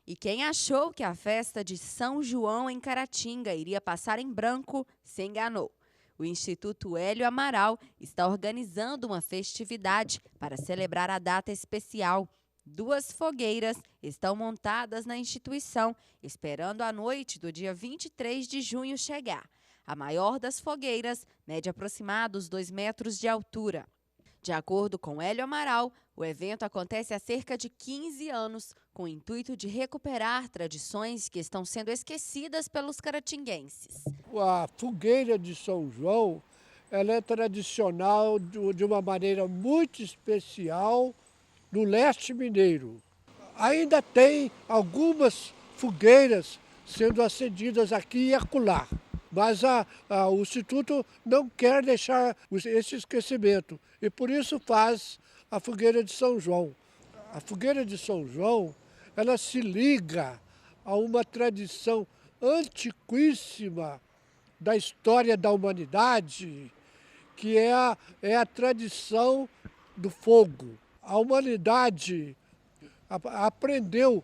E quem achou que a festa de São João em Caratinga iria passar em branco, se enganou. O Instituto Hélio Amaral está organizando uma festividade para celebrar a data especial. 2 fogueiras estão montadas na instituição, esperando a noite do dia 23 de junho chegar. A maior das fogueiras mede aproximados 2 metros de altura. De acordo com Hélio Amaral, o evento acontece há cerca de 15 anos, com o intuito de recuperar tradições que estão sendo esquecidas pelos caratinguenses. A fogueira de São João, ela é tradicional de uma maneira muito especial no leste mineiro. Ainda tem algumas fogueiras sendo acendidas aqui e acolá, mas o Instituto não quer deixar esse esquecimento e por isso faz a fogueira de São João. A fogueira de São João, ela se liga a uma tradição antiquíssima da história da humanidade, que é a tradição do fogo. A humanidade aprendeu,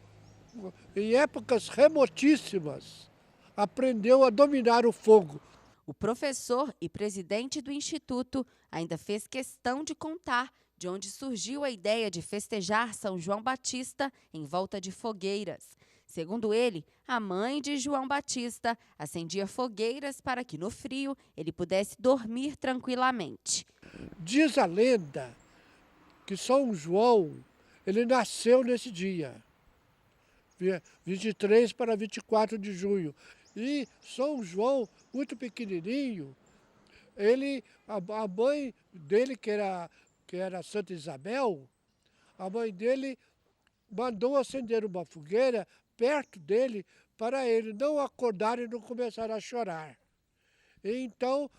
em épocas remotíssimas, aprendeu a dominar o fogo. O professor e presidente do Instituto ainda fez questão de contar de onde surgiu a ideia de festejar São João Batista em volta de fogueiras. Segundo ele, a mãe de João Batista acendia fogueiras para que no frio ele pudesse dormir tranquilamente. Diz a lenda que São João, ele nasceu nesse dia, 23 para 24 de junho. E São João, muito pequenininho, a mãe dele, que era Santa Isabel, a mãe dele mandou acender uma fogueira perto dele para ele não acordar e não começar a chorar. E então,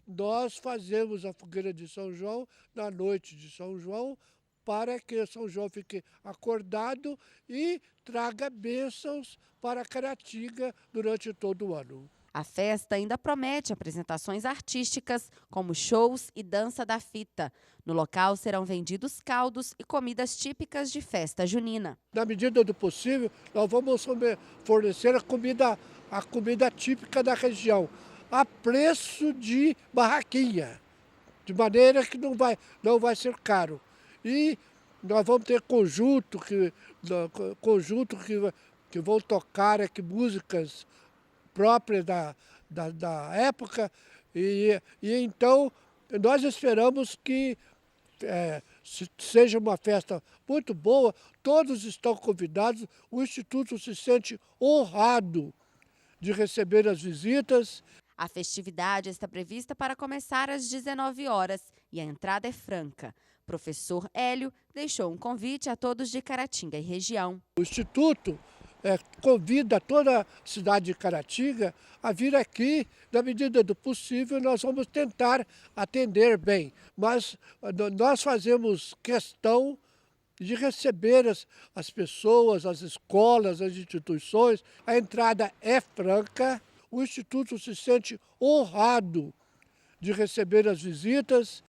nós fazemos a fogueira de São João na noite de São João para que São João fique acordado e traga bênçãos para Caratinga durante todo o ano. A festa ainda promete apresentações artísticas, como shows e dança da fita. No local serão vendidos caldos e comidas típicas de festa junina. Na medida do possível, nós vamos fornecer a comida típica da região, a preço de barraquinha, de maneira que não vai ser caro. E nós vamos ter conjunto que vão tocar aqui músicas próprias da época, e então nós esperamos que seja uma festa muito boa, todos estão convidados, o Instituto se sente honrado de receber as visitas. A festividade está prevista para começar às 19 horas e a entrada é franca. Professor Hélio deixou um convite a todos de Caratinga e região. O Instituto convida toda a cidade de Caratinga a vir aqui, na medida do possível, nós vamos tentar atender bem, mas nós fazemos questão de receber as pessoas, as escolas, as instituições. A entrada é franca, o Instituto se sente honrado de receber as visitas